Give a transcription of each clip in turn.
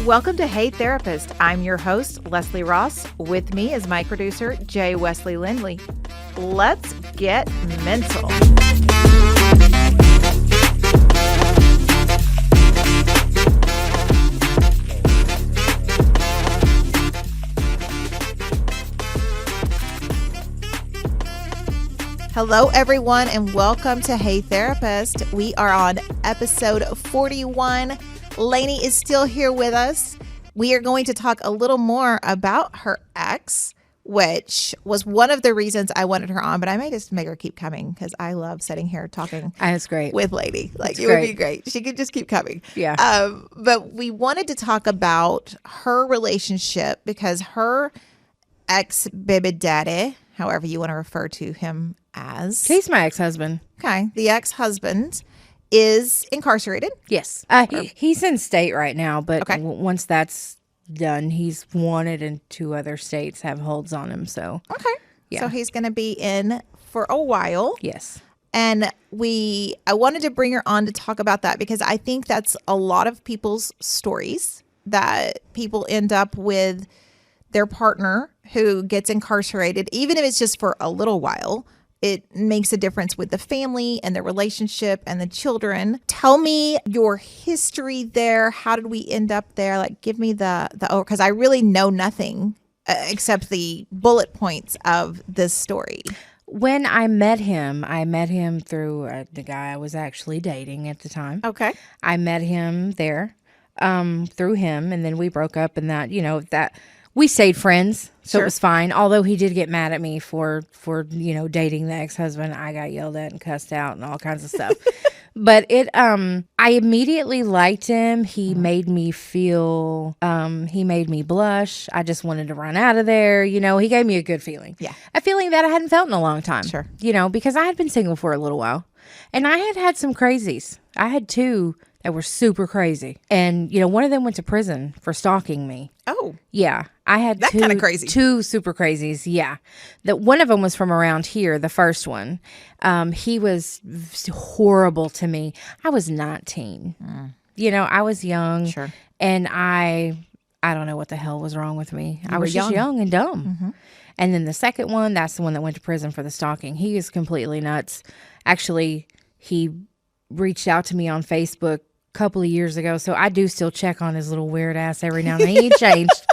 Welcome to Hey Therapist. I'm your host, Leslie Ross. With me is my producer, Jay Wesley Lindley. Let's get mental. Hello, everyone, and welcome to Hey Therapist. We are on episode 41. Lainey is still here with us. We are going to talk a little more about her ex, which was one of the reasons I wanted her on, but I may just make her keep coming because I love sitting here talking. That's great. With Lainey. Like, That's it would be great. She could just keep coming. Yeah. But we wanted to talk about her relationship because her ex-baby daddy, however you want to refer to him as. He's my ex-husband. Okay. The ex-husband is incarcerated. Yes. He's in state right now, but Okay. Once that's done, he's wanted and 2 other states have holds on him. So, Okay. Yeah. So he's going to be in for a while. yes. And I wanted to bring her on to talk about that because I think that's a lot of people's stories, that people end up with their partner who gets incarcerated, even if it's just for a little while. It makes a difference with the family and the relationship and the children. Tell me your history there. How did we end up there? Like, give me because I really know nothing except the bullet points of this story. When I met him through the guy I was actually dating at the time. Okay. I met him there through him, and then we broke up, and that we stayed friends, so Sure. It was fine. Although he did get mad at me for dating the ex-husband. I got yelled at and cussed out and all kinds of stuff. But I immediately liked him. He made me feel, he made me blush. I just wanted to run out of there. He gave me a good feeling. Yeah. A feeling that I hadn't felt in a long time. Sure. Because I had been single for a little while. And I had some crazies. I had 2 that were super crazy. And, one of them went to prison for stalking me. Oh. Yeah. I had That kind of crazy. 2 super crazies. Yeah. One of them was from around here, the first one. He was horrible to me. I was 19. I was young. Sure. And I don't know what the hell was wrong with me. I was young. just young and dumb. And then the second one, that's the one that went to prison for the stalking. He is completely nuts. Actually, he reached out to me on Facebook a couple of years ago, so I do still check on his little weird ass every now and then. He ain't changed.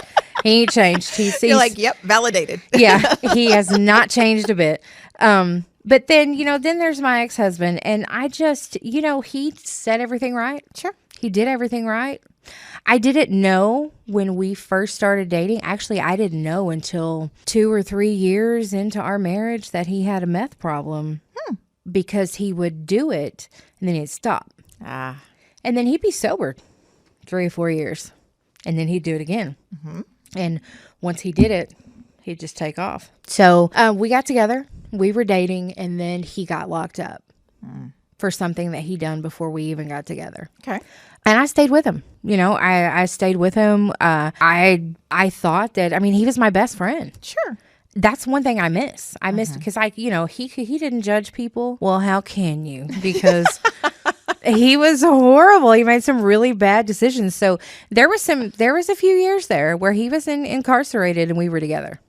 He ain't changed. You're like, yep, validated. Yeah, he has not changed a bit. But then, then there's my ex-husband, and I just, he said everything right. Sure. He did everything right. I didn't know when we first started dating. Actually, I didn't know until 2 or 3 years into our marriage that he had a meth problem because he would do it and then he'd stop. And then he'd be sober 3 or 4 years and then he'd do it again. And once he did it, he'd just take off. So we got together, we were dating, and then he got locked up for something that he done before we even got together. Okay. And I stayed with him. I stayed with him. I thought that, he was my best friend. Sure. That's one thing I miss. I missed because he didn't judge people. Well, how can you? Because he was horrible. He made some really bad decisions. So there was a few years there where he was incarcerated and we were together,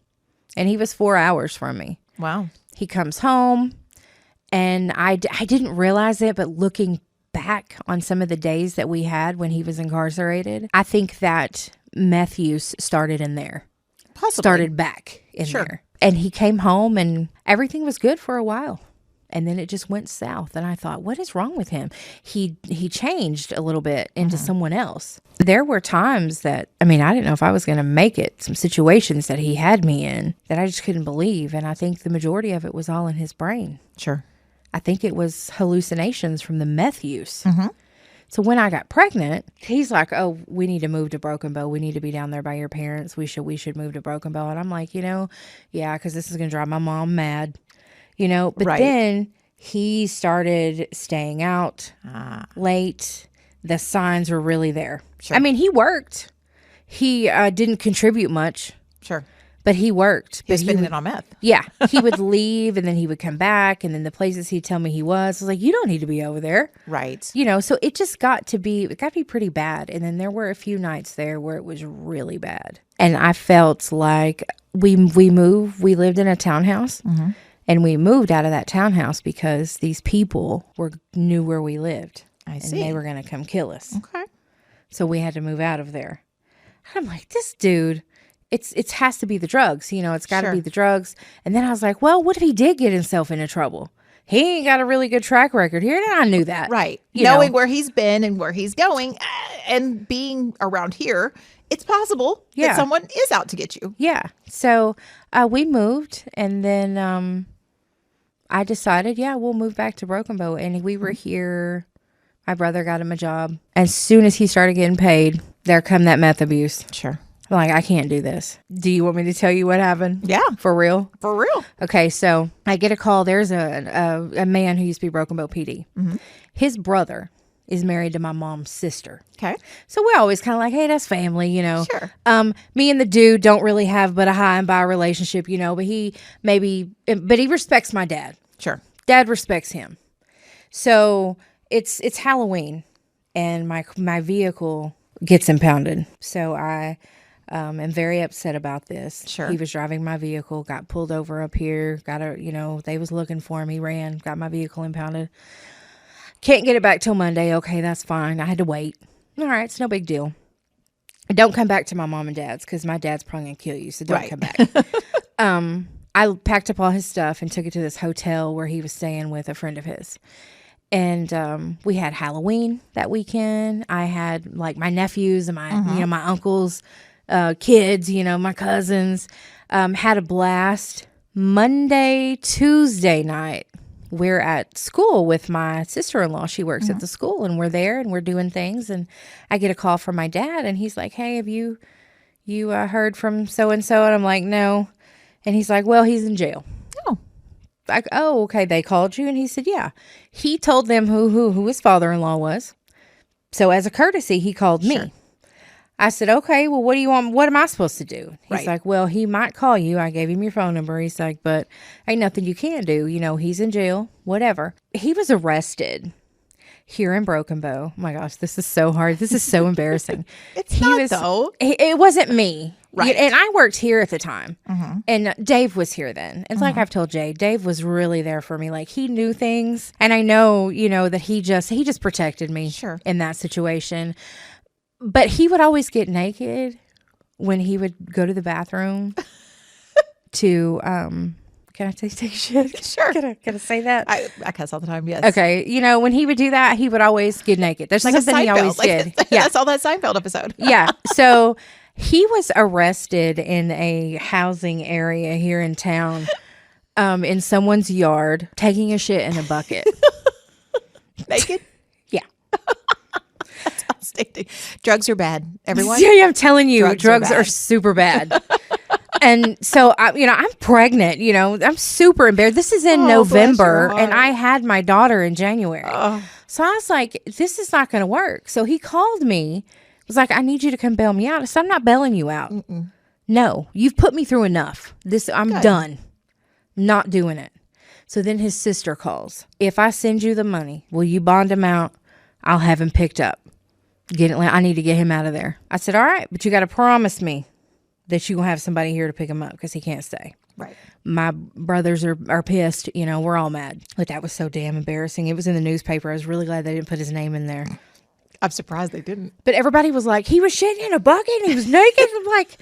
and he was 4 hours from me. Wow. He comes home, and I didn't realize it, but looking back on some of the days that we had when he was incarcerated, I think that meth use started in there. Possibly. Started back in Sure. there. And he came home and everything was good for a while. And then it just went south. And I thought, what is wrong with him? He changed a little bit into someone else. There were times that, I didn't know if I was going to make it. Some situations that he had me in that I just couldn't believe. And I think the majority of it was all in his brain. Sure. I think it was hallucinations from the meth use. So when I got pregnant, he's like, oh, we need to move to Broken Bow. We need to be down there by your parents. We should move to Broken Bow. And I'm like, yeah, because this is going to drive my mom mad, But Right. then he started staying out late. The signs were really there. Sure. He worked. He didn't contribute much. Sure. But he worked. He was spending it on meth. Yeah. He would leave and then he would come back. And then the places he'd tell me he was like, you don't need to be over there. Right. You know, so it got to be pretty bad. And then there were a few nights there where it was really bad. And I felt like we lived in a townhouse. Mm-hmm. And we moved out of that townhouse because these people knew where we lived. I see. And they were going to come kill us. Okay. So we had to move out of there. I'm like, this dude, it has to be the drugs. You know, it's got to be the drugs. And then I was like, well, what if he did get himself into trouble? He ain't got a really good track record here. And I knew that. Right. Knowing where he's been and where he's going and being around here, it's possible that someone is out to get you. Yeah. So we moved and then I decided, we'll move back to Broken Bow. And we were here. My brother got him a job. As soon as he started getting paid, there come that meth abuse. Sure. I'm like, I can't do this. Do you want me to tell you what happened? Yeah. For real? For real. Okay, so I get a call. There's a man who used to be Broken Bow PD. Mm-hmm. His brother is married to my mom's sister. Okay. So we're always kind of like, hey, that's family, you know. Sure. Me and the dude don't really have but a high and by relationship, you know, but he respects my dad. Sure. Dad respects him. So it's Halloween and my vehicle gets impounded. So I am very upset about this. Sure. He was driving my vehicle, got pulled over up here, they was looking for him. He ran, got my vehicle impounded. Can't get it back till Monday. Okay, that's fine. I had to wait. All right, it's no big deal. Don't come back to my mom and dad's because my dad's probably going to kill you, so don't come back. I packed up all his stuff and took it to this hotel where he was staying with a friend of his. And we had Halloween that weekend. I had like my nephews and my, my uncles, kids, my cousins, had a blast. Monday, Tuesday night, we're at school with my sister-in-law. She works at the school and we're there and we're doing things. And I get a call from my dad and he's like, hey, have you heard from so-and-so? And I'm like, no. And he's like, well, he's in jail. Oh. Like, oh, okay, they called you? And he said, yeah. He told them who his father-in-law was. So as a courtesy, he called me. Sure. I said, okay, well, what do you want? What am I supposed to do? He's Right. like, well, he might call you. I gave him your phone number. He's like, but ain't nothing you can do. He's in jail, whatever. He was arrested here in Broken Bow. Oh my gosh, this is so hard. This is so embarrassing. It's not, though. It wasn't me. Right. And I worked here at the time. Mm-hmm. And Dave was here then. It's like I've told Jay, Dave was really there for me. Like he knew things. And I know, that he just protected me in that situation. But he would always get naked when he would go to the bathroom to, can I take a shit? Sure. Can I say that? I cuss all the time, yes. Okay. When he would do that, he would always get naked. There's Like something he always did. Yeah. That's all that Seinfeld episode. Yeah. So he was arrested in a housing area here in town, in someone's yard, taking a shit in a bucket. Naked? Yeah. That's outstanding. Drugs are bad, everyone. Yeah, I'm telling you, drugs bad. are super bad. And so, I'm pregnant, I'm super embarrassed. This is in November and I had my daughter in January. So I was like, this is not going to work. So he called me, was like, I need you to come bail me out. I said, I'm not bailing you out. Mm-mm. No, you've put me through enough. I'm done. Not doing it. So then his sister calls. If I send you the money, will you bond him out? I'll have him picked up. I need to get him out of there. I said, all right, but you got to promise me that you will have somebody here to pick him up because he can't stay. Right. My brothers are pissed. We're all mad. But that was so damn embarrassing. It was in the newspaper. I was really glad they didn't put his name in there. I'm surprised they didn't. But everybody was like, he was shitting in a bucket and he was naked. I'm like,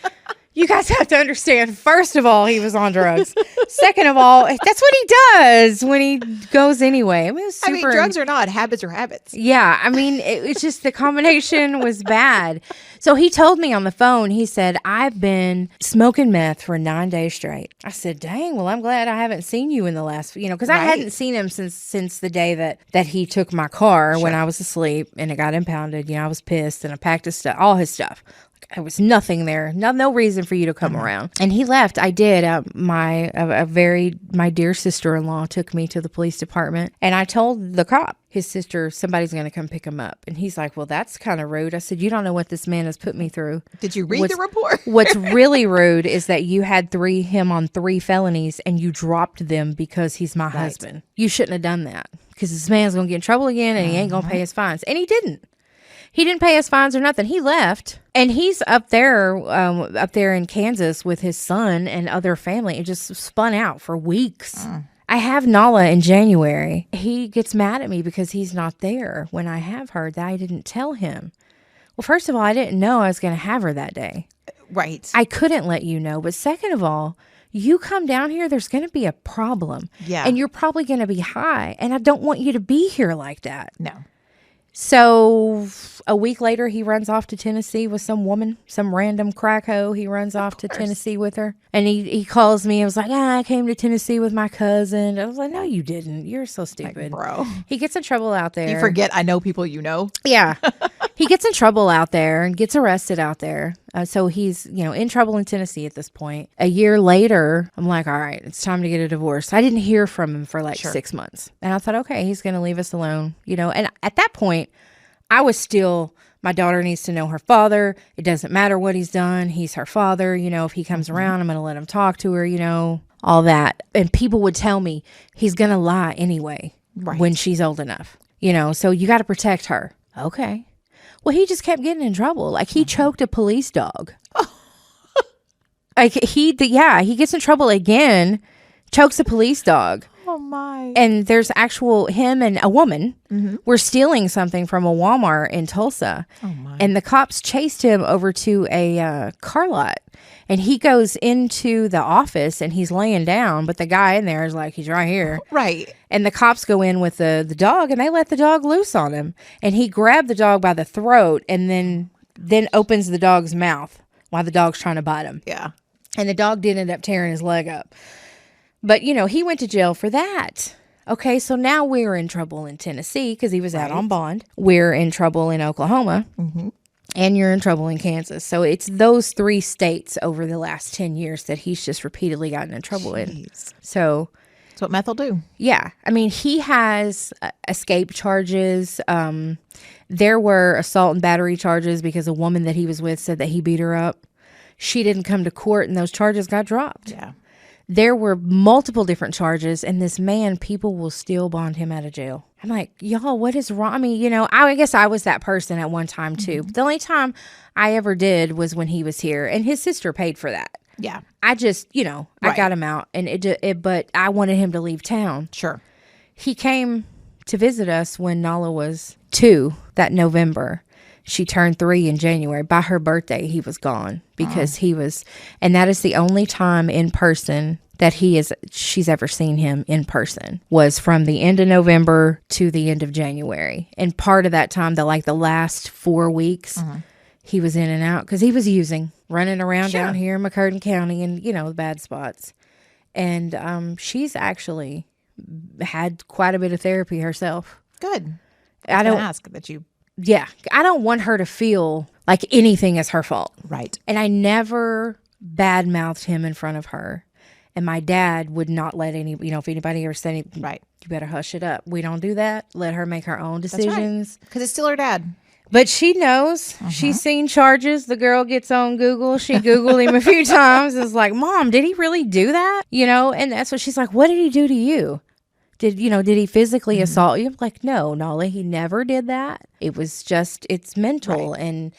you guys have to understand. First of all, he was on drugs. Second of all, that's what he does when he goes anyway. It was super, drugs are not. Habits are habits. Yeah. It's just the combination was bad. So he told me on the phone, he said, I've been smoking meth for 9 days straight. I said, dang, well, I'm glad I haven't seen you in the last, because I hadn't seen him since the day that he took my car when I was asleep and it got impounded. I was pissed and I packed his stuff, all his stuff. There was nothing there, no reason for you to come around. And he left. I did. My dear sister-in-law took me to the police department, and I told the cop. his sister, somebody's going to come pick him up. And he's like, well, that's kind of rude. I said, you don't know what this man has put me through. Did you read the report? What's really rude is that you had him on 3 felonies and you dropped them because he's my husband. You shouldn't have done that because this man's going to get in trouble again and he ain't going to pay his fines. And he didn't. He didn't pay his fines or nothing. He left, and he's up there in Kansas with his son and other family. It just spun out for weeks. I have Nala in January. He gets mad at me because he's not there when I have her that I didn't tell him. Well, first of all, I didn't know I was going to have her that day. Right. I couldn't let you know. But second of all, you come down here, there's going to be a problem. Yeah. And you're probably going to be high. And I don't want you to be here like that. No. So a week later, he runs off to Tennessee with some woman, some random crack hoe. He runs off to Tennessee with her. And he calls me and was like, I came to Tennessee with my cousin. I was like, no, you didn't. You're so stupid. Like, bro. He gets in trouble out there. You forget I know people you know. Yeah. He gets in trouble out there and gets arrested out there. So he's, in trouble in Tennessee at this point. A year later, I'm like, all right, it's time to get a divorce. I didn't hear from him for 6 months. And I thought, okay, he's going to leave us alone, And at that point, I was still, my daughter needs to know her father. It doesn't matter what he's done. He's her father. If he comes around, I'm going to let him talk to her, all that. And people would tell me he's going to lie anyway when she's old enough, so you got to protect her. Okay. Well, he just kept getting in trouble. Like he choked a police dog. Like he gets in trouble again, chokes a police dog. Oh my. And there's him and a woman were stealing something from a Walmart in Tulsa. Oh my. And the cops chased him over to a car lot. And he goes into the office and he's laying down, but the guy in there is like, he's right here. Right. And the cops go in with the dog and they let the dog loose on him. And he grabbed the dog by the throat and then opens the dog's mouth while the dog's trying to bite him. Yeah. And the dog did end up tearing his leg up. But, he went to jail for that. Okay, so now we're in trouble in Tennessee because he was out on bond. We're in trouble in Oklahoma. Mm-hmm. And you're in trouble in Kansas. So it's those 3 states over the last 10 years that he's just repeatedly gotten in trouble in. So that's what meth will do. Yeah. I mean, he has escape charges. There were assault and battery charges because a woman that he was with said that he beat her up. She didn't come to court and those charges got dropped. Yeah. There were multiple different charges, and this man, people will still bond him out of jail. I'm like, y'all, what is wrong? I mean, I guess I was that person at one time too. But the only time I ever did was when he was here, and his sister paid for that. Yeah. I just, I got him out, and but I wanted him to leave town. Sure. He came to visit us when Nala was 2 that November. She turned 3 in January. By her birthday, he was gone because he was, and that is the only time in person that she's ever seen him in person was from the end of November to the end of January. And part of that time, the last 4 weeks, he was in and out because he was running around down here in McCurtain County and, the bad spots. And she's actually had quite a bit of therapy herself. Good. I don't ask that you. Yeah. I don't want her to feel like anything is her fault. Right. And I never badmouthed him in front of her. And my dad would not let if anybody ever said anything, right, you better hush it up. We don't do that. Let her make her own decisions. Because it's still her dad. But she knows. She's seen charges. The girl gets on Google. She Googled him a few times. It's like, Mom, did he really do that? And that's what she's like, what did he do to you? Did he physically assault you? I'm like, no, Nolly, he never did that. It was just, it's mental. Right. And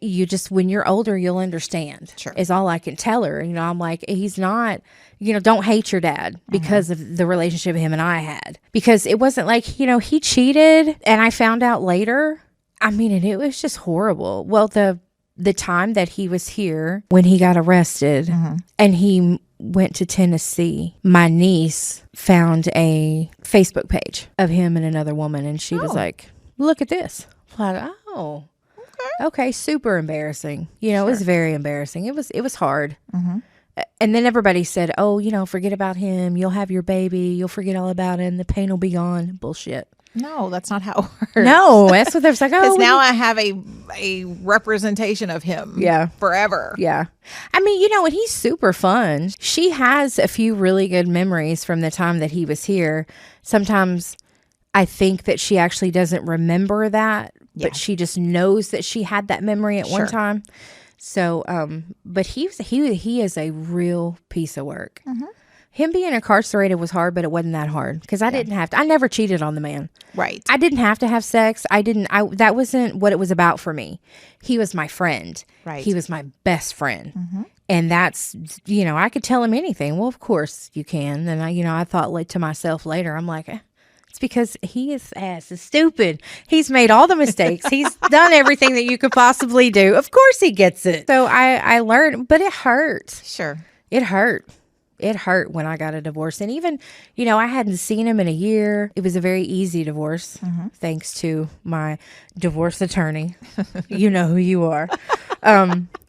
you just, when you're older, you'll understand. Sure. Is all I can tell her. I'm like, he's not, don't hate your dad because of the relationship him and I had. Because it wasn't like, he cheated. And I found out later. I mean, and it was just horrible. Well, the time that he was here when he got arrested and he went to Tennessee, my niece found a Facebook page of him and another woman. And she was like, look at this. I'm like, oh, okay. Super embarrassing. It was very embarrassing. It was hard. And then everybody said, oh, forget about him. You'll have your baby. You'll forget all about him. The pain will be gone. Bullshit. No, that's not how it works. No, that's what they're like. Because now I have a representation of him. Yeah. Forever. Yeah. I mean, and he's super fun. She has a few really good memories from the time that he was here. Sometimes I think that she actually doesn't remember that, Yeah. but she just knows that she had that memory at one Sure. time. So, but he is a real piece of work. Him being incarcerated was hard, but it wasn't that hard because I didn't have to. I never cheated on the man. Right. I didn't have to have sex. That wasn't what it was about for me. He was my friend. Right. He was my best friend. And that's, I could tell him anything. Well, of course you can. And I thought to myself later, I'm like, it's because his ass is stupid. He's made all the mistakes. He's done everything that you could possibly do. Of course he gets it. So I learned, but it hurt. Sure. It hurt. It hurt when I got a divorce. And even, I hadn't seen him in a year. It was a very easy divorce, thanks to my divorce attorney. You know who you are.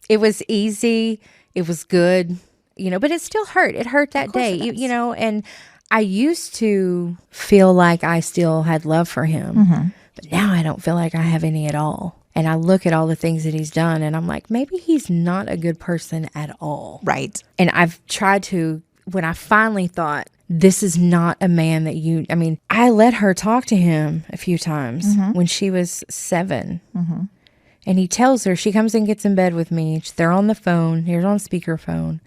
It was easy. It was good, but it still hurt. It hurt that day, and I used to feel like I still had love for him, but now I don't feel like I have any at all. And I look at all the things that he's done and I'm like, maybe he's not a good person at all. Right. And I've tried to, when I finally thought, this is not a man that I let her talk to him a few times when she was 7. And he tells her, she comes and gets in bed with me. They're on the phone. Here's on speakerphone.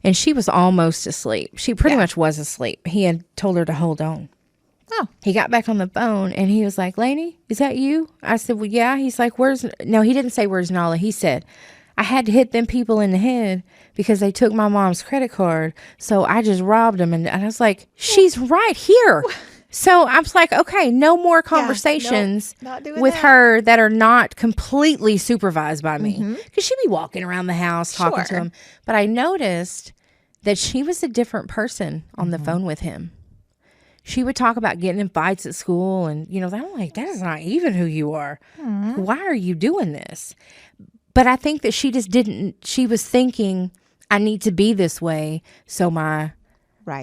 And she was almost asleep. She pretty much was asleep. He had told her to hold on. Oh. He got back on the phone and he was like, Lainey, is that you? I said, well, yeah. He's like, no, he didn't say, where's Nala? He said, I had to hit them people in the head because they took my mom's credit card. So I just robbed them. And I was like, she's right here. So I was like, okay, no more conversations with her that are not completely supervised by me. Because she'd be walking around the house talking to him. But I noticed that she was a different person on the phone with him. She would talk about getting in fights at school. And, I'm like, that is not even who you are. Why are you doing this? But I think that she just didn't. She was thinking, I need to be this way so my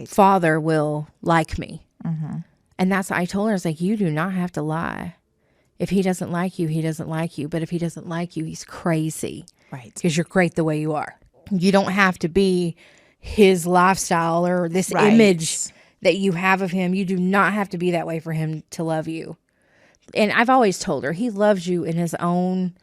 father will like me. And that's what I told her. I was like, you do not have to lie. If he doesn't like you, he doesn't like you. But if he doesn't like you, he's crazy. Right. Because you're great the way you are. You don't have to be his lifestyle or this image that you have of him. You do not have to be that way for him to love you. And I've always told her he loves you in his own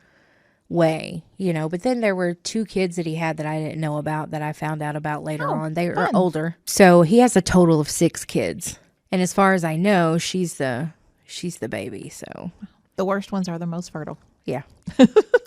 way, but then there were 2 kids that he had that I didn't know about that I found out about later on. They are older. So he has a total of 6 kids. And as far as I know, she's the baby. So the worst ones are the most fertile. Yeah.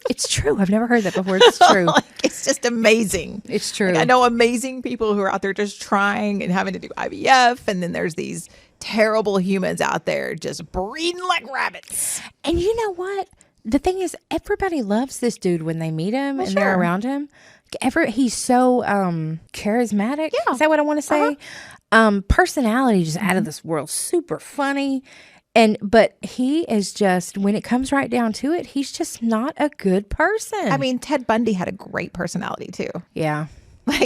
It's true. I've never heard that before. It's true. It's just amazing. It's true. I know amazing people who are out there just trying and having to do IVF. And then there's these terrible humans out there just breeding like rabbits. And you know what? The thing is, everybody loves this dude when they meet him and they're around him. He's so charismatic. Yeah. Is that what I want to say? Personality just out of this world. Super funny. But he is just, when it comes right down to it, he's just not a good person. I mean, Ted Bundy had a great personality too. Yeah.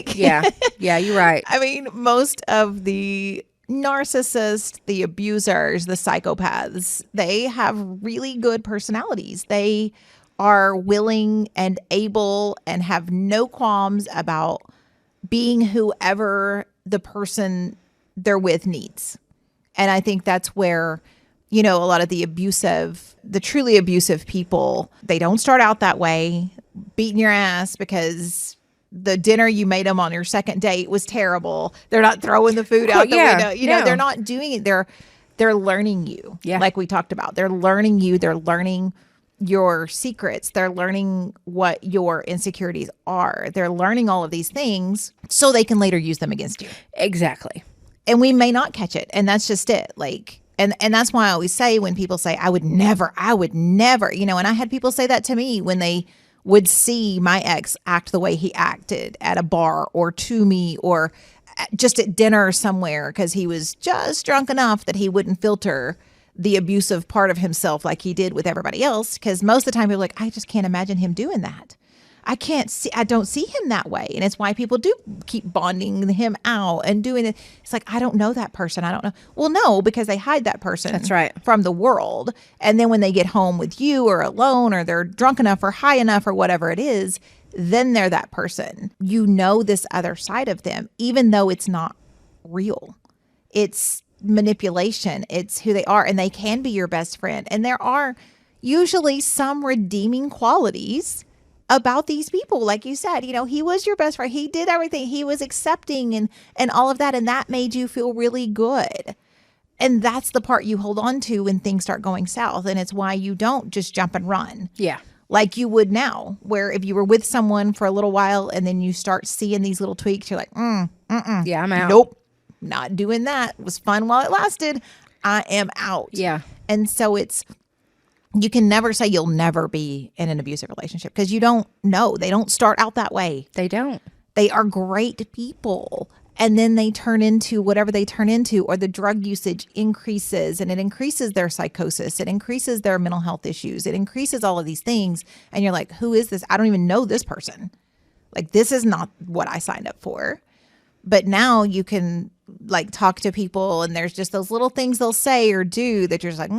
Yeah, you're right. I mean, most of the narcissists, the abusers, the psychopaths, they have really good personalities. They are willing and able and have no qualms about being whoever the person they're with needs. And I think that's where, a lot of the truly abusive people, they don't start out that way, beating your ass because the dinner you made them on your second date was terrible. They're not throwing the food out the window. They're not doing it. They're learning you. Yeah. Like we talked about. They're learning you. They're learning your secrets. They're learning what your insecurities are. They're learning all of these things so they can later use them against you. Exactly. And we may not catch it. And that's just it. And that's why I always say when people say, I would never, and I had people say that to me when they would see my ex act the way he acted at a bar or to me or just at dinner somewhere because he was just drunk enough that he wouldn't filter the abusive part of himself like he did with everybody else. Because most of the time people are like, I just can't imagine him doing that. I don't see him that way. And it's why people do keep bonding him out and doing it. It's like, I don't know that person. I don't know. Well, no, because they hide that person from the world. And then when they get home with you or alone or they're drunk enough or high enough or whatever it is, then they're that person. You know this other side of them, even though it's not real. It's manipulation. It's who they are, and they can be your best friend. And there are usually some redeeming qualities about these people. Like you said, he was your best friend. He did everything. He was accepting and all of that. And that made you feel really good. And that's the part you hold on to when things start going south. And it's why you don't just jump and run. Yeah. Like you would now, where if you were with someone for a little while and then you start seeing these little tweaks, you're like, yeah, I'm out. Nope, not doing that. It was fun while it lasted. I am out. Yeah. And so you can never say you'll never be in an abusive relationship because you don't know. They don't start out that way. They don't. They are great people. And then they turn into whatever they turn into, or the drug usage increases, and it increases their psychosis. It increases their mental health issues. It increases all of these things. And you're like, who is this? I don't even know this person. Like, this is not what I signed up for. But now you can like talk to people, and there's just those little things they'll say or do that you're just like,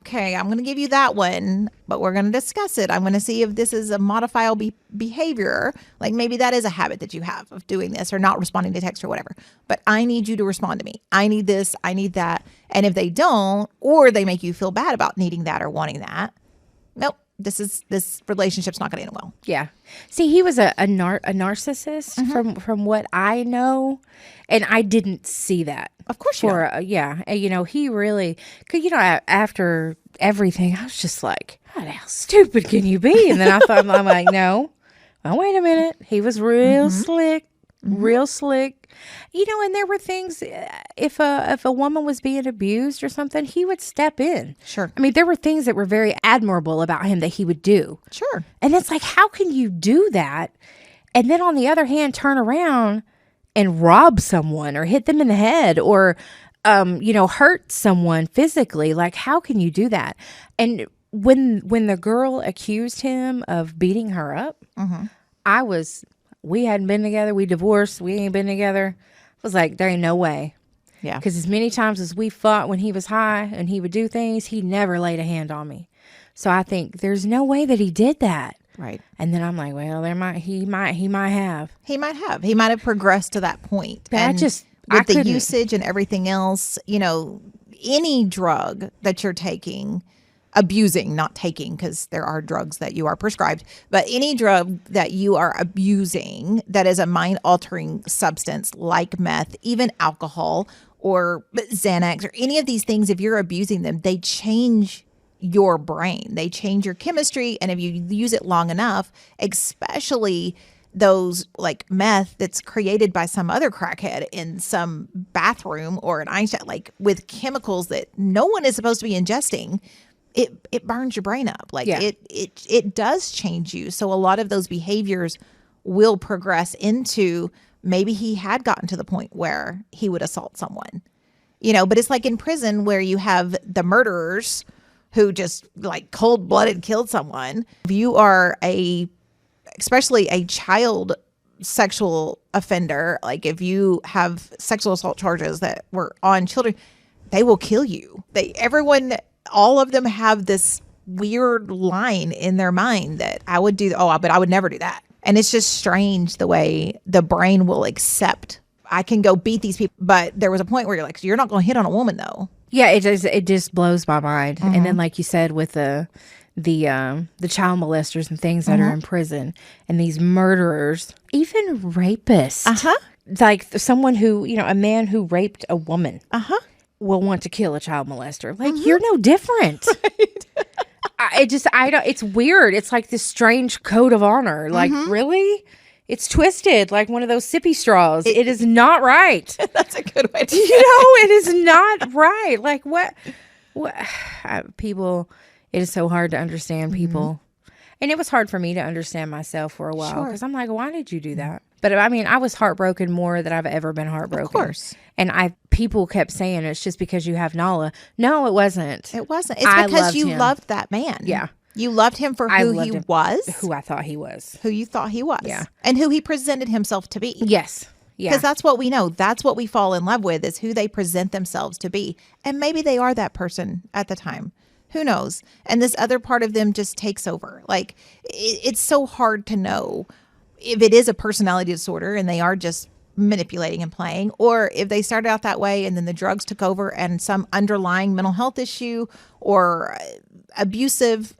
okay, I'm going to give you that one, but we're going to discuss it. I'm going to see if this is a modifiable behavior. Like maybe that is a habit that you have of doing this or not responding to text or whatever. But I need you to respond to me. I need this. I need that. And if they don't, or they make you feel bad about needing that or wanting that, nope. This relationship's not going to end well. Yeah. See, he was a narcissist from what I know, and I didn't see that. Of course you don't. Yeah. And, he really, cause, after everything, I was just like, how stupid can you be? And then I thought, I'm like, no. Oh, wait a minute. He was real slick. Real slick, and there were things, if a woman was being abused or something, he would step in. Sure. I mean, there were things that were very admirable about him that he would do. Sure. And it's like, how can you do that? And then on the other hand, turn around and rob someone or hit them in the head or, hurt someone physically. Like, how can you do that? And when the girl accused him of beating her up, we hadn't been together. We divorced. We ain't been together. I was like, there ain't no way. Yeah. Because as many times as we fought when he was high and he would do things, he never laid a hand on me. So I think there's no way that he did that. Right. And then I'm like, well, he might have. He might have progressed to that point. But and with the usage and everything else, any drug that you're taking, abusing, not taking, because there are drugs that you are prescribed, but any drug that you are abusing that is a mind-altering substance like meth, even alcohol or Xanax or any of these things, if you're abusing them, they change your brain. They change your chemistry. And if you use it long enough, especially those like meth that's created by some other crackhead in some bathroom or an Einstein, like with chemicals that no one is supposed to be ingesting, it burns your brain up. Like it does change you. So a lot of those behaviors will progress into maybe he had gotten to the point where he would assault someone, but it's like in prison where you have the murderers who just like cold-blooded killed someone. If you are especially a child sexual offender, like if you have sexual assault charges that were on children, they will kill you. All of them have this weird line in their mind that I would do, but I would never do that. And it's just strange the way the brain will accept, I can go beat these people. But there was a point where you're like, so you're not going to hit on a woman though. Yeah, it just blows my mind. And then like you said, with the child molesters and things that are in prison and these murderers, even rapists, like someone who, a man who raped a woman. Will want to kill a child molester. Like, you're no different. Right. It's weird. It's like this strange code of honor. Like, really? It's twisted like one of those sippy straws. It is not right. That's a good way to say it is not right. Like, what people, it is so hard to understand people. And it was hard for me to understand myself for a while because I'm like, why did you do that? But I mean, I was heartbroken more than I've ever been heartbroken. Of course. And people kept saying it's just because you have Nala. No, it wasn't. It wasn't. It's because you loved that man. Yeah. You loved him for who he was. Who I thought he was. Who you thought he was. Yeah. And who he presented himself to be. Yes. Yeah. Because that's what we know. That's what we fall in love with is who they present themselves to be. And maybe they are that person at the time. Who knows? And this other part of them just takes over. Like, it's so hard to know if it is a personality disorder and they are just manipulating and playing, or if they started out that way and then the drugs took over and some underlying mental health issue or abusive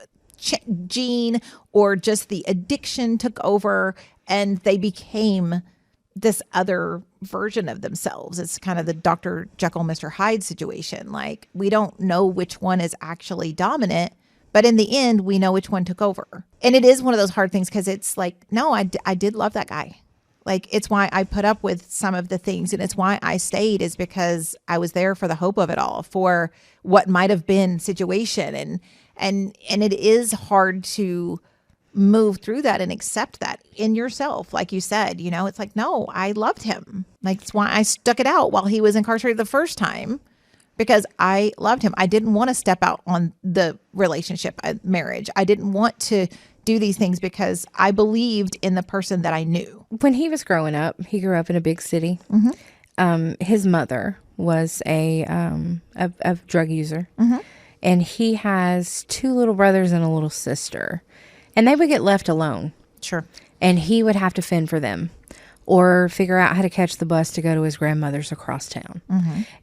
gene or just the addiction took over and they became this other version of themselves. It's kind of the Dr. Jekyll, Mr. Hyde situation. Like, we don't know which one is actually dominant, but in the end, we know which one took over. And it is one of those hard things because it's like, no, I did love that guy. Like, it's why I put up with some of the things, and it's why I stayed, is because I was there for the hope of it all, for what might have been situation. And it is hard to move through that and accept that in yourself. Like you said, you know, it's like, no, I loved him. Like, that's why I stuck it out while he was incarcerated the first time, because I loved him. I didn't want to step out on the relationship, marriage. I didn't want to do these things because I believed in the person that I knew. When he was growing up, he grew up in a big city. His mother was a drug user, and he has 2 little brothers and a little sister, and they would get left alone. Sure. And he would have to fend for them or figure out how to catch the bus to go to his grandmother's across town.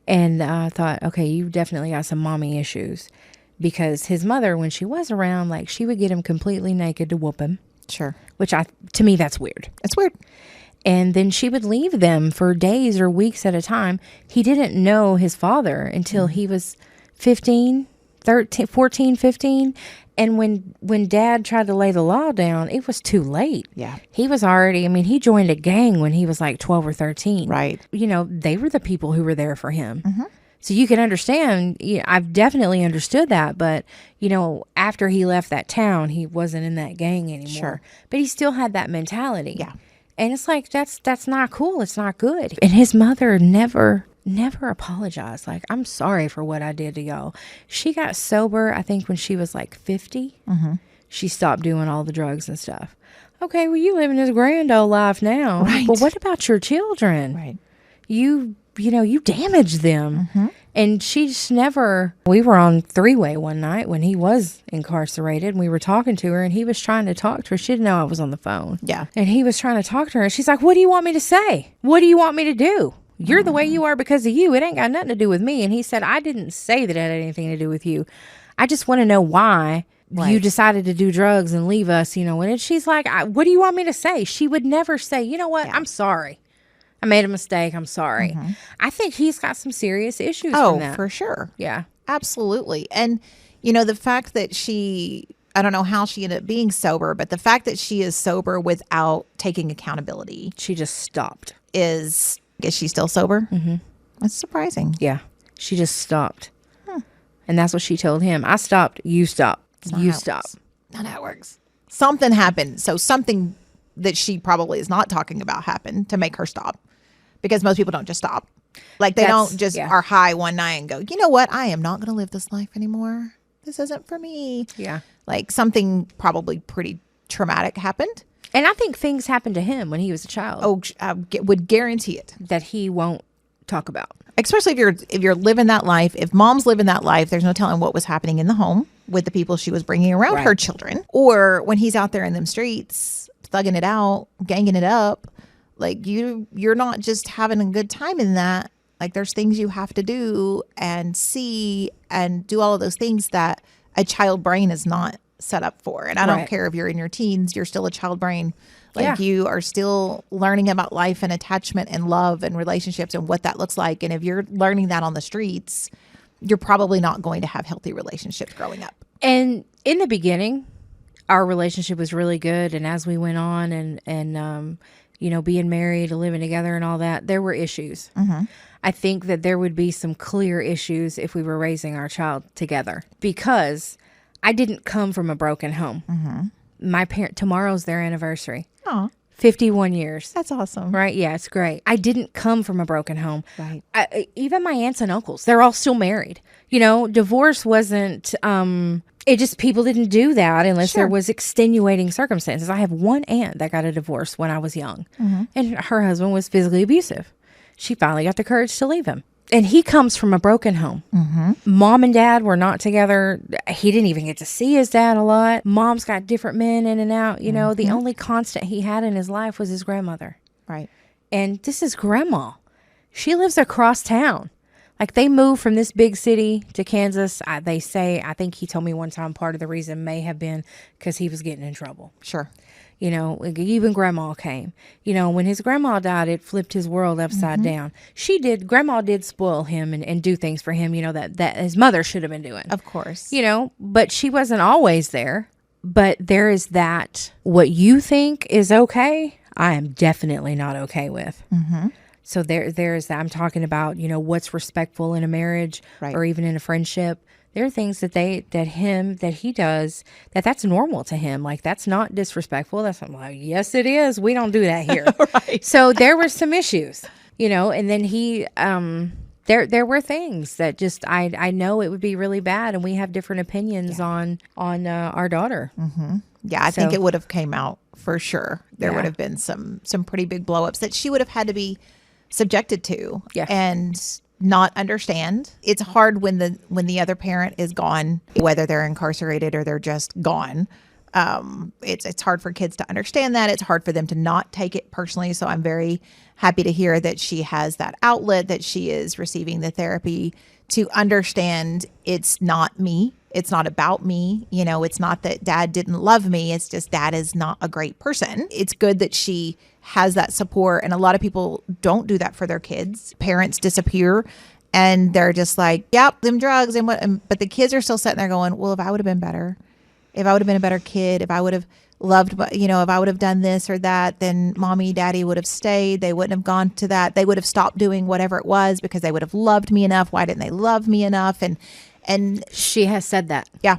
And I thought, okay, you definitely got some mommy issues. Because his mother, when she was around, like, she would get him completely naked to whoop him. Sure. Which to me, that's weird. It's weird. And then she would leave them for days or weeks at a time. He didn't know his father until he was 14, 15. And when Dad tried to lay the law down, it was too late. Yeah. He was already, he joined a gang when he was like 12 or 13. Right. You know, they were the people who were there for him. So you can understand, I've definitely understood that, but, after he left that town, he wasn't in that gang anymore. Sure. But he still had that mentality. Yeah. And it's like, that's not cool. It's not good. And his mother never apologized. Like, I'm sorry for what I did to y'all. She got sober, I think, when she was like 50. She stopped doing all the drugs and stuff. Okay, well, you living this grand old life now. Right. But what about your children? Right. You damaged them. And she just never, we were on 3-way one night when he was incarcerated, and we were talking to her, and he was trying to talk to her. She didn't know I was on the phone. Yeah. And he was trying to talk to her, and she's like, what do you want me to say? What do you want me to do? You're the way you are because of you. It ain't got nothing to do with me. And he said, I didn't say that it had anything to do with you. I just want to know why you decided to do drugs and leave us, And she's like, what do you want me to say? She would never say, you know what? Yeah. I'm sorry. I made a mistake. I'm sorry. I think he's got some serious issues from that. Oh, for sure. Yeah. Absolutely. And, the fact that I don't know how she ended up being sober, but the fact that she is sober without taking accountability. She just stopped. Is she still sober? That's surprising. Yeah. She just stopped. And that's what she told him. I stopped. You stop. You stop. Not how it works. Something happened. So something that she probably is not talking about happened to make her stop. Because most people don't just stop. Like, they don't just are high one night and go, you know what? I am not going to live this life anymore. This isn't for me. Yeah. Like, something probably pretty traumatic happened. And I think things happened to him when he was a child. Oh, I would guarantee it. That he won't talk about. Especially if you're living that life. If mom's living that life, there's no telling what was happening in the home with the people she was bringing around her children. Or when he's out there in them streets, thugging it out, ganging it up. Like, you're not just having a good time in that. Like, there's things you have to do and see and do all of those things that a child brain is not set up for. And I don't care if you're in your teens, you're still a child brain. Like, you are still learning about life and attachment and love and relationships and what that looks like. And if you're learning that on the streets, you're probably not going to have healthy relationships growing up. And in the beginning, our relationship was really good. And as we went on and being married, living together and all that, there were issues. I think that there would be some clear issues if we were raising our child together, because I didn't come from a broken home. My tomorrow's their anniversary. Oh, 51 years. That's awesome. Right? Yeah, it's great. I didn't come from a broken home. Right. Even my aunts and uncles, they're all still married. Divorce wasn't... It just, people didn't do that unless there was extenuating circumstances. I have one aunt that got a divorce when I was young, and her husband was physically abusive. She finally got the courage to leave him. And he comes from a broken home. Mom and dad were not together. He didn't even get to see his dad a lot. Mom's got different men in and out. The only constant he had in his life was his grandmother. Right. And this is grandma. She lives across town. Like, they moved from this big city to Kansas. They say, I think he told me one time part of the reason may have been because he was getting in trouble. Sure. You know, even grandma came. You know, when his grandma died, it flipped his world upside down. Grandma did spoil him and do things for him, you know, that his mother should have been doing. Of course. You know, but she wasn't always there. But there is that, what you think is okay, I am definitely not okay with. So there's that. I'm talking about, you know, what's respectful in a marriage or even in a friendship. There are things that he does that's normal to him. Like, that's not disrespectful. That's not like, yes, it is. We don't do that here. Right. So there were some issues, you know, and then there were things that just, I know it would be really bad, and we have different opinions on our daughter. Yeah, I think it would have came out for sure. There would have been some pretty big blow-ups that she would have had to be subjected to and not understand. It's hard when the other parent is gone, whether they're incarcerated or they're just gone. It's hard for kids to understand that. It's hard for them to not take it personally. So I'm very happy to hear that she has that outlet, that she is receiving the therapy to understand it's not me. It's not about me. You know, it's not that dad didn't love me. It's just dad is not a great person. It's good that she has that support. And a lot of people don't do that for their kids. Parents disappear and they're just like, yep, them drugs and what. But the kids are still sitting there going, well, if I would have been better, if I would have been a better kid, if I would have loved, you know, if I would have done this or that, then mommy, daddy would have stayed. They wouldn't have gone to that. They would have stopped doing whatever it was because they would have loved me enough. Why didn't they love me enough? And she has said that. Yeah,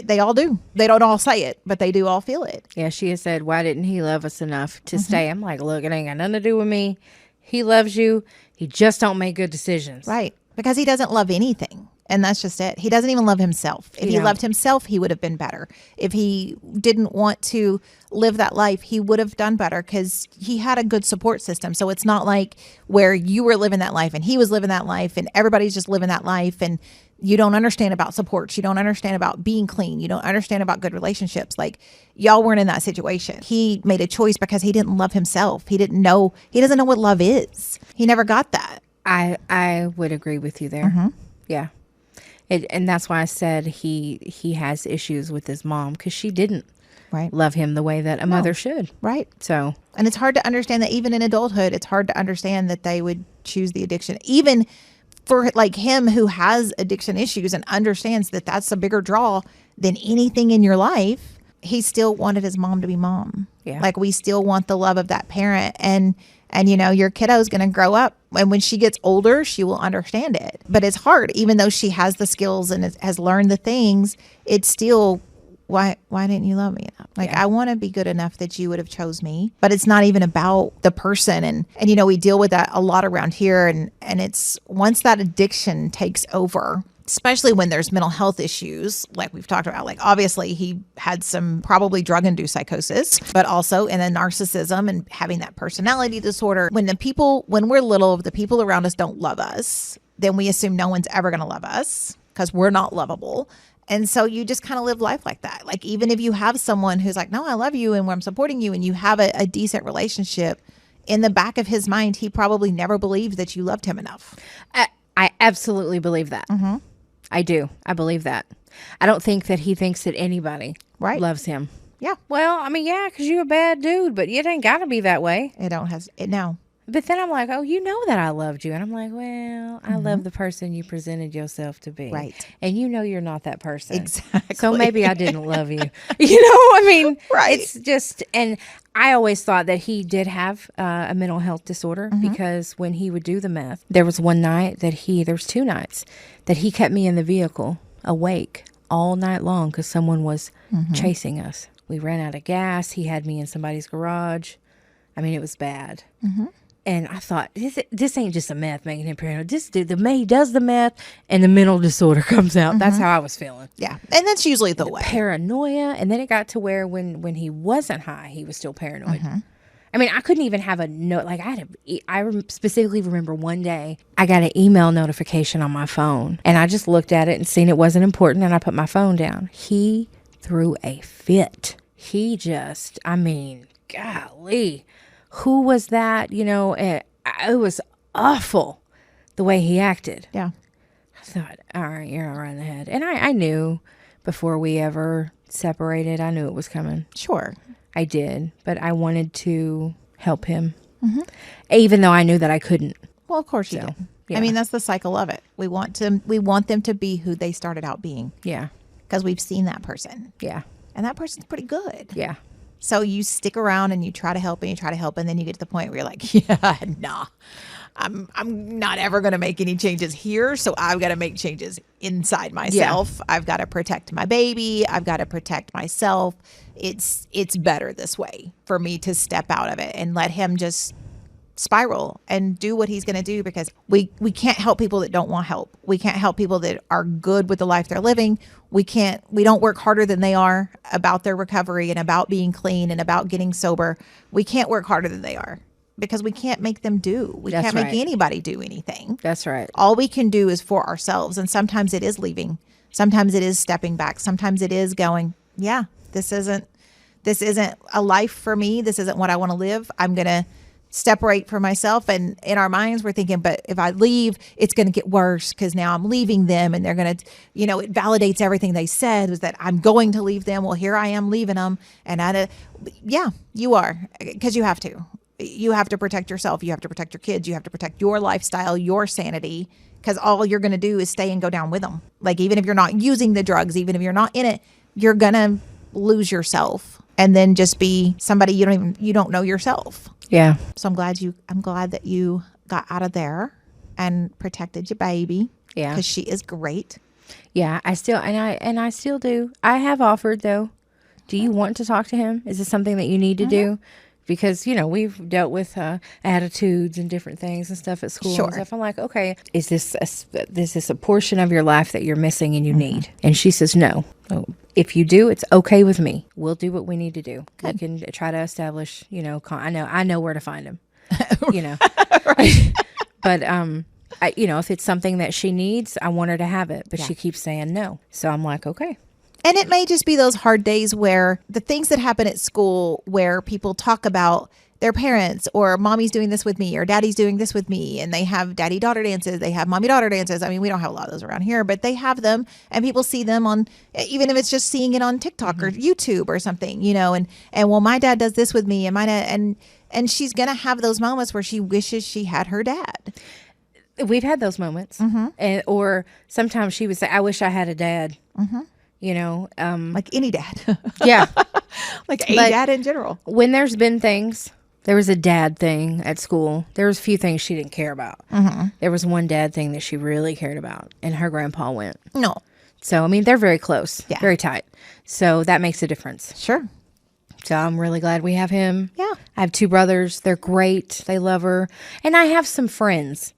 they all do. They don't all say it, but they do all feel it. Yeah, she has said, why didn't he love us enough to stay? I'm like, look, it ain't got nothing to do with me. He loves you. He just don't make good decisions. Right. Because he doesn't love anything. And that's just it. He doesn't even love himself. If he loved himself, he would have been better. If he didn't want to live that life, he would have done better because he had a good support system. So it's not like where you were living that life and he was living that life and everybody's just living that life and you don't understand about supports. You don't understand about being clean. You don't understand about good relationships. Like, y'all weren't in that situation. He made a choice because he didn't love himself. He doesn't know what love is. He never got that. I would agree with you there. Yeah. And that's why I said he has issues with his mom because she didn't love him the way that a mother should. Right. So, and it's hard to understand that even in adulthood, it's hard to understand that they would choose the addiction. Even for like him who has addiction issues and understands that that's a bigger draw than anything in your life, he still wanted his mom to be mom. Yeah. Like, we still want the love of that parent. And you know, your kiddo is going to grow up, and when she gets older, she will understand it. But it's hard, even though she has the skills and has learned the things. It's still, why didn't you love me enough? Like, I want to be good enough that you would have chose me. But it's not even about the person. And you know, we deal with that a lot around here. And it's once that addiction takes over, especially when there's mental health issues, like we've talked about, like obviously he had some probably drug-induced psychosis, but also in a narcissism and having that personality disorder. When we're little, the people around us don't love us, then we assume no one's ever going to love us because we're not lovable. And so you just kind of live life like that. Like, even if you have someone who's like, no, I love you and I'm supporting you, and you have a decent relationship, in the back of his mind, he probably never believed that you loved him enough. I absolutely believe that. I do. I believe that. I don't think that he thinks that anybody loves him. Yeah. Well, I mean, yeah, because you're a bad dude, but it ain't got to be that way. It don't has it now. But then I'm like, oh, you know that I loved you. And I'm like, well, I love the person you presented yourself to be. Right. And you know you're not that person. Exactly. So maybe I didn't love you. You know, I mean, it's just, and I always thought that he did have a mental health disorder because when he would do the meth, there was one night that there was 2 nights that he kept me in the vehicle awake all night long because someone was chasing us. We ran out of gas. He had me in somebody's garage. I mean, it was bad. And I thought, this ain't just a meth making him paranoid. This dude, he does the meth and the mental disorder comes out. That's how I was feeling. Yeah. And that's usually the way. Paranoia. And then it got to where when he wasn't high, he was still paranoid. I mean, I couldn't even have a note. Like, I specifically remember one day I got an email notification on my phone. And I just looked at it and seen it wasn't important. And I put my phone down. He threw a fit. He just, I mean, golly. who was that? It was awful the way he acted. Yeah. I thought, all right, you're all right in the head. And I knew before we ever separated, I knew it was coming. Sure. I did, but I wanted to help him, even though I knew that I couldn't. Well, of course you So, did. yeah. I mean, that's the cycle of it. We want them to be who they started out being Yeah, because we've seen that person, yeah, and that person's pretty good. yeah, So you stick around and you try to help and you try to help, and then you get to the point where you're like, yeah, nah, I'm not ever going to make any changes here. So I've got to make changes inside myself. I've got to protect my baby. I've got to protect myself. It's better this way for me to step out of it and let him just spiral and do what he's going to do, because we can't help people that don't want help. We can't help people that are good with the life they're living. We don't work harder than they are about their recovery and about being clean and about getting sober. We can't work harder than they are because we can't make them do. We That's can't make right. anybody do anything. that's right. All we can do is for ourselves. And sometimes it is leaving. Sometimes it is stepping back. Sometimes it is going, yeah, this isn't a life for me. This isn't what I want to live. I'm going to separate from myself. And in our minds, we're thinking, but if I leave, it's going to get worse because now I'm leaving them and they're going to, it validates everything they said was that I'm going to leave them. Well, here I am leaving them. And yeah, you are, because you have to. You have to protect yourself. You have to protect your kids. You have to protect your lifestyle, your sanity, because all you're going to do is stay and go down with them. Like, even if you're not using the drugs, even if you're not in it, you're going to lose yourself and then just be somebody you don't know yourself. Yeah, So I'm glad that you got out of there and protected your baby. Yeah. Because she is great. yeah. I still do. I have offered though. Do you want to talk to him? Is this something that you need to do? Because we've dealt with attitudes and different things and stuff at school Sure. and stuff. I'm like, okay, is this a portion of your life that you're missing and you need? And she says no. Oh, if you do, it's okay with me. We'll do what we need to do. Good. We can try to establish. I know where to find him. But if it's something that she needs, I want her to have it. But she keeps saying no. So I'm like, okay. And it may just be those hard days where the things that happen at school where people talk about their parents, or mommy's doing this with me, or daddy's doing this with me, and they have daddy-daughter dances, they have mommy-daughter dances. I mean, we don't have a lot of those around here, but they have them, and people see them on, even if it's just seeing it on TikTok or YouTube or something, and well, my dad does this with me, and my dad, and she's going to have those moments where she wishes she had her dad. We've had those moments. Or sometimes she would say, I wish I had a dad. Like any dad. Yeah. Like a dad in general. When there's been things, there was a dad thing at school. There was a few things she didn't care about. There was one dad thing that she really cared about, and her grandpa went. No. So, I mean, they're very close, very tight. So that makes a difference. Sure. So I'm really glad we have him. Yeah. I have 2 brothers. They're great. They love her. And I have some friends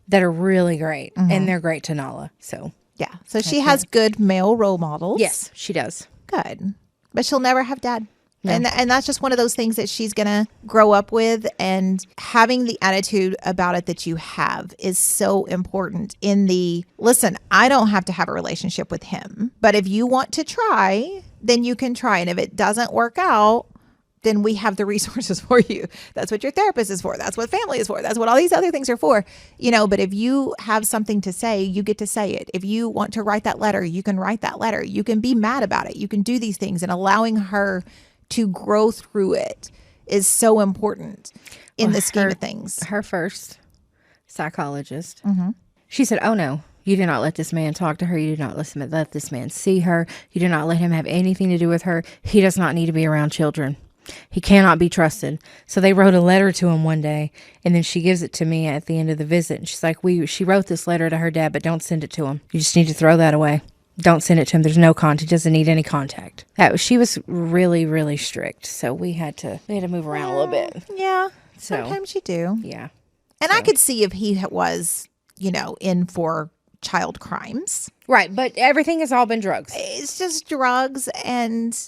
that are really great, and they're great to Nala. So, Yeah. So she has good male role models. yes, she does. Good. But she'll never have dad. No. And that's just one of those things that she's going to grow up with. And having the attitude about it that you have is so important listen, I don't have to have a relationship with him. But if you want to try, then you can try. And if it doesn't work out, then we have the resources for you. That's what your therapist is for. That's what family is for. That's what all these other things are for. But if you have something to say, you get to say it. If you want to write that letter, you can write that letter. You can be mad about it. You can do these things, and allowing her to grow through it is so important in the scheme of things. Her first psychologist, she said, oh no, you do not let this man talk to her. You do not let this man see her. You do not let him have anything to do with her. He does not need to be around children. He cannot be trusted. So they wrote a letter to him one day, and then she gives it to me at the end of the visit. And she's like, she wrote this letter to her dad, but don't send it to him. You just need to throw that away. Don't send it to him. There's no contact. He doesn't need any contact. She was really, really strict. So we had to move around a little bit. Yeah. So, sometimes you do. Yeah. And I could see if he was, in for child crimes. Right. But everything has all been drugs. It's just drugs. And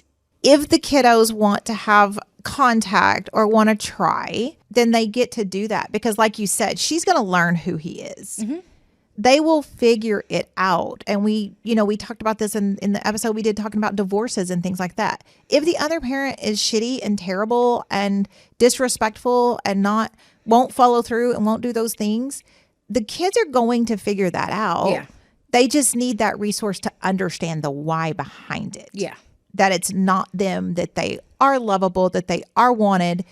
if the kiddos want to have contact or want to try, then they get to do that. Because like you said, she's going to learn who he is. they will figure it out. And we talked about this in the episode we did talking about divorces and things like that. If the other parent is shitty and terrible and disrespectful and won't follow through and won't do those things, the kids are going to figure that out. Yeah. They just need that resource to understand the why behind it. Yeah. That it's not them, that they are lovable, that they are wanted,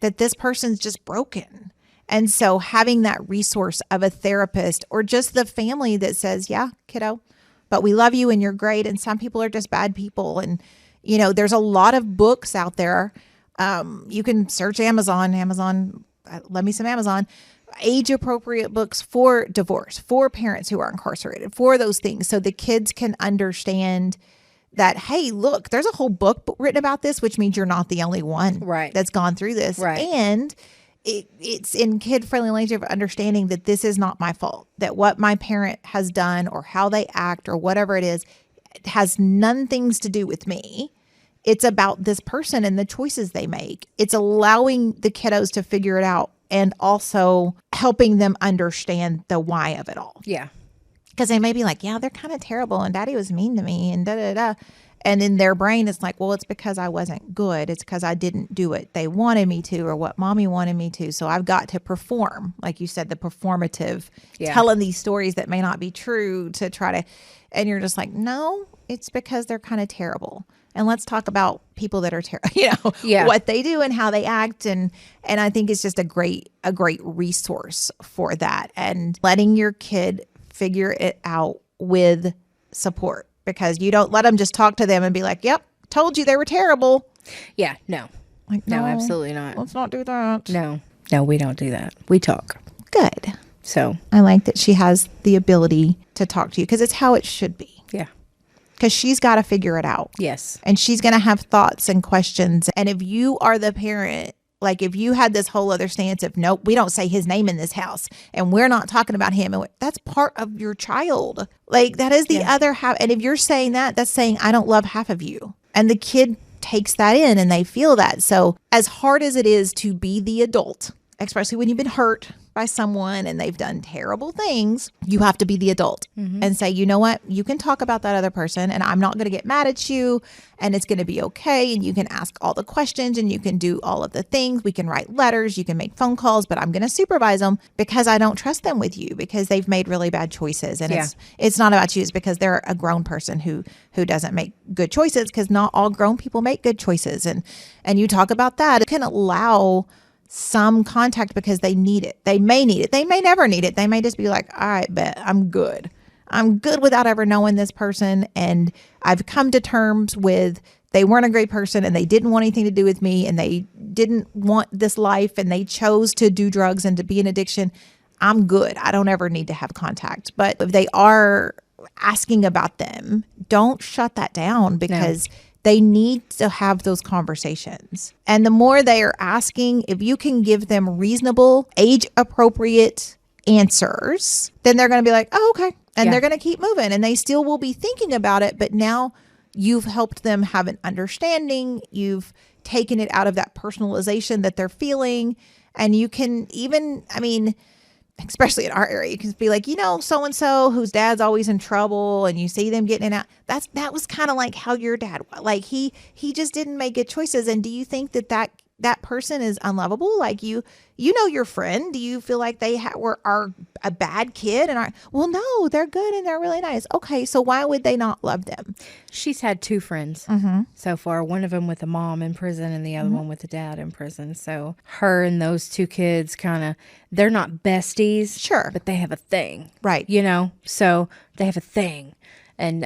that this person's just broken. And so having that resource of a therapist or just the family that says, yeah, kiddo, but we love you and you're great. And some people are just bad people. And, there's a lot of books out there. You can search Amazon, love me some Amazon, age appropriate books for divorce, for parents who are incarcerated, for those things. So the kids can understand that, hey, look, there's a whole book written about this, which means you're not the only one that's gone through this. Right. And it's in kid-friendly language of understanding that this is not my fault, that what my parent has done or how they act or whatever it is has none things to do with me. It's about this person and the choices they make. It's allowing the kiddos to figure it out and also helping them understand the why of it all. Yeah. Because they may be like, yeah, they're kind of terrible and daddy was mean to me and da-da-da. And in their brain, it's like, well, it's because I wasn't good. It's because I didn't do it. They wanted me to or what mommy wanted me to. So I've got to perform. Like you said, the performative, telling these stories that may not be true to try to, and you're just like, no, it's because they're kind of terrible. And let's talk about people that are terrible, what they do and how they act. And I think it's just a great resource for that. And letting your kid figure it out with support, because you don't let them just talk to them and be like, yep, told you they were terrible. Yeah, no. Like, no, absolutely not. Let's not do that. No, we don't do that. We talk. Good. So I like that she has the ability to talk to you because it's how it should be. Yeah. Because she's got to figure it out. Yes. And she's going to have thoughts and questions. And if you are the parent, like if you had this whole other stance of, nope, we don't say his name in this house and we're not talking about him. And that's part of your child. Like that is the other half. And if you're saying that, that's saying, I don't love half of you. And the kid takes that in and they feel that. So as hard as it is to be the adult, especially when you've been hurt by someone and they've done terrible things, you have to be the adult and say, you know what, you can talk about that other person and I'm not going to get mad at you and it's going to be okay. And you can ask all the questions and you can do all of the things. We can write letters, you can make phone calls, but I'm going to supervise them because I don't trust them with you because they've made really bad choices. And it's not about you. It's because they're a grown person who doesn't make good choices, because not all grown people make good choices. And you talk about that. It can allow some contact because they need it. They may need it. They may never need it. They may just be like, all right, bet I'm good. I'm good without ever knowing this person. And I've come to terms with they weren't a great person and they didn't want anything to do with me and they didn't want this life and they chose to do drugs and to be an addiction. I'm good. I don't ever need to have contact. But if they are asking about them, don't shut that down because they need to have those conversations. And the more they are asking, if you can give them reasonable, age-appropriate answers, then they're going to be like, oh, okay. And they're going to keep moving. And they still will be thinking about it. But now you've helped them have an understanding. You've taken it out of that personalization that they're feeling. And you can even, especially in our area, you can be like, so-and-so whose dad's always in trouble and you see them getting in and out. That was kind of like how your dad was. Like he just didn't make good choices. And do you think that person is unlovable? Like you know your friend. Do you feel like they are a bad kid? And well, no, they're good and they're really nice. Okay, so why would they not love them? She's had two friends so far. One of them with a mom in prison and the other one with a dad in prison. So her and those two kids they're not besties. Sure. But they have a thing. Right. So they have a thing. And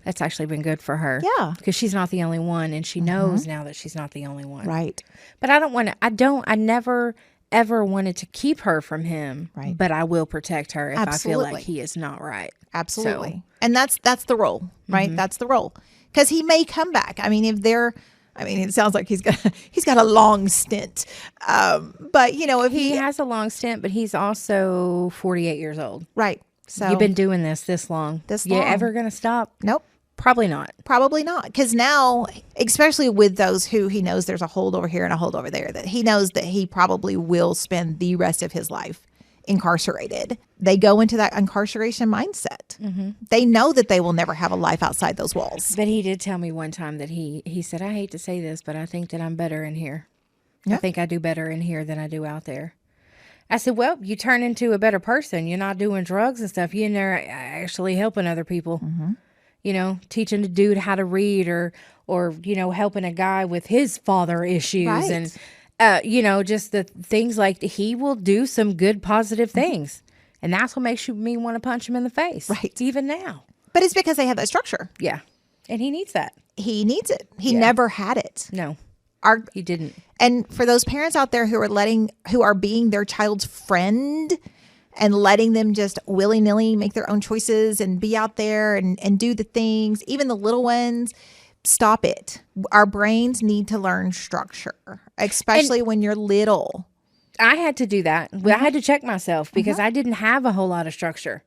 that's actually been good for her. Yeah. Because she's not the only one. And she knows now that she's not the only one. Right. But I never ever wanted to keep her from him. Right. But I will protect her if I feel like he is not right. Absolutely. So. And that's the role, right? That's the role. Because he may come back. It sounds like he's got a long stint. But if he has a long stint, but he's also 48 years old. Right. So you've been doing this long. You ever going to stop? Nope. Probably not. Probably not. Because now, especially with those who he knows there's a hold over here and a hold over there, that he knows that he probably will spend the rest of his life incarcerated, they go into that incarceration mindset. They know that they will never have a life outside those walls. But he did tell me one time that he said, I hate to say this, but I think that I'm better in here. I think I do better in here than I do out there. I said, well, you turn into a better person. You're not doing drugs and stuff. You're in there actually helping other people. You know, teaching a dude how to read or you know, helping a guy with his father issues. Right. And, you know, just the things like he will do some good, positive things. And that's what makes me want to punch him in the face. Right. Even now. But it's because they have that structure. Yeah. And he needs that. He needs it. He never had it. No, he didn't. And for those parents out there who are being their child's friend and letting them just willy-nilly make their own choices and be out there and do the things, even the little ones, stop it. Our brains need to learn structure, especially when you're little. I had to do that. I had to check myself because I didn't have a whole lot of structure.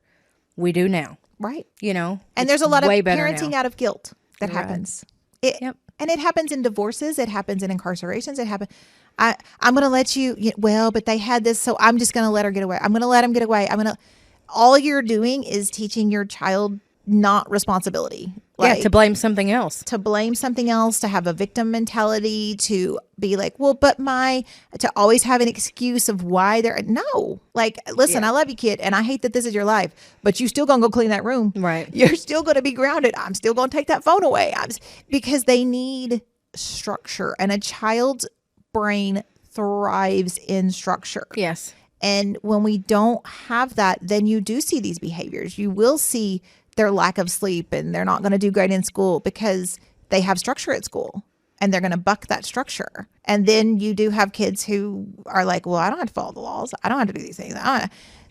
We do now. Right. You know, and there's a lot of parenting parenting out of guilt that happens. And it happens in divorces. It happens in incarcerations. It happens. I'm going to let you, well, but they had this, so I'm just going to let her get away. I'm going to let him get away. All you're doing is teaching your child not responsibility. To blame something else. To blame something else, to have a victim mentality, to be like, well, but to always have an excuse of why they're, no. Like, listen, I love you, kid, and I hate that this is your life, but you still going to go clean that room. Right. You're still going to be grounded. I'm still going to take that phone away. Because they need structure, and a child's brain thrives in structure. Yes. And when we don't have that, then you do see these behaviors. You will see their lack of sleep, and they're not going to do great in school because they have structure at school and they're going to buck that structure. And then you do have kids who are like, well, I don't have to follow the laws. I don't have to do these things.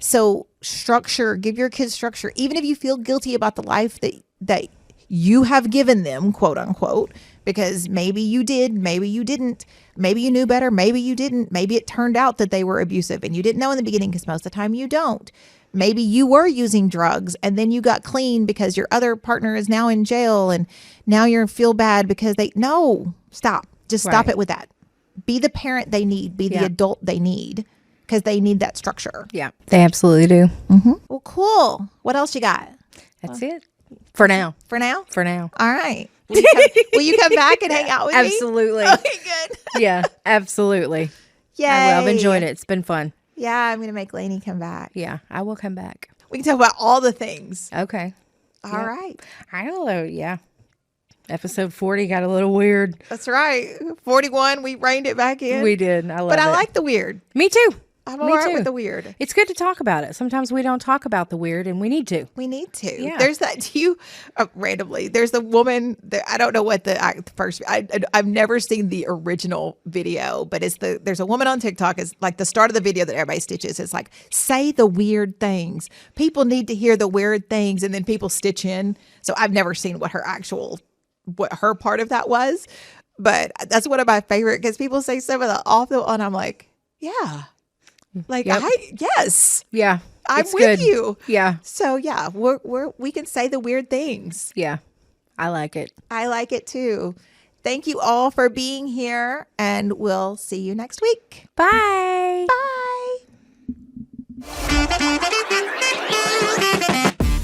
So structure, give your kids structure. Even if you feel guilty about the life that you have given them, quote unquote, because maybe you did, maybe you didn't, maybe you knew better, maybe you didn't, maybe it turned out that they were abusive and you didn't know in the beginning because most of the time you don't. Maybe you were using drugs and then you got clean because your other partner is now in jail and now you feel bad because stop. Just stop it with that. Be the parent they need. Be the adult they need because they need that structure. Yeah, they absolutely do. Well, cool. What else you got? That's it. For now. For now? For now. All right. Will you come back and hang out with me? Absolutely. Okay, good. Yeah, absolutely. Yay. I will. I've enjoyed it. It's been fun. Yeah, I'm going to make Lainey come back. Yeah, I will come back. We can talk about all the things. Okay. All right. I don't know. Yeah. Episode 40 got a little weird. That's right. 41, we reined it back in. We did. I love it. But I like the weird. Me too. I'm all right with the weird. It's good to talk about it. Sometimes we don't talk about the weird, and we need to. We need to. Yeah. There's that, randomly, there's the woman, I don't know what the first, I've never seen the original video, but there's a woman on TikTok, it's like the start of the video that everybody stitches. It's like, say the weird things. People need to hear the weird things, and then people stitch in. So I've never seen what her part of that was, but that's one of my favorite, because people say some of the awful, and I'm like, yeah. Like, yes. Yeah. I'm with you. Yeah. So yeah, we can say the weird things. Yeah. I like it. I like it too. Thank you all for being here, and we'll see you next week. Bye. Bye.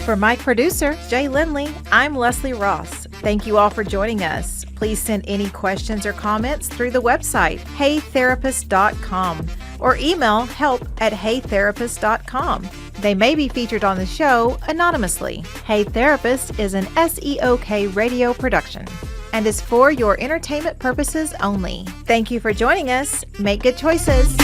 For my producer, Jay Lindley, I'm Leslie Ross. Thank you all for joining us. Please send any questions or comments through the website, heytherapist.com, or email help@heytherapist.com. They may be featured on the show anonymously. Hey Therapist is an SEOK radio production and is for your entertainment purposes only. Thank you for joining us. Make good choices.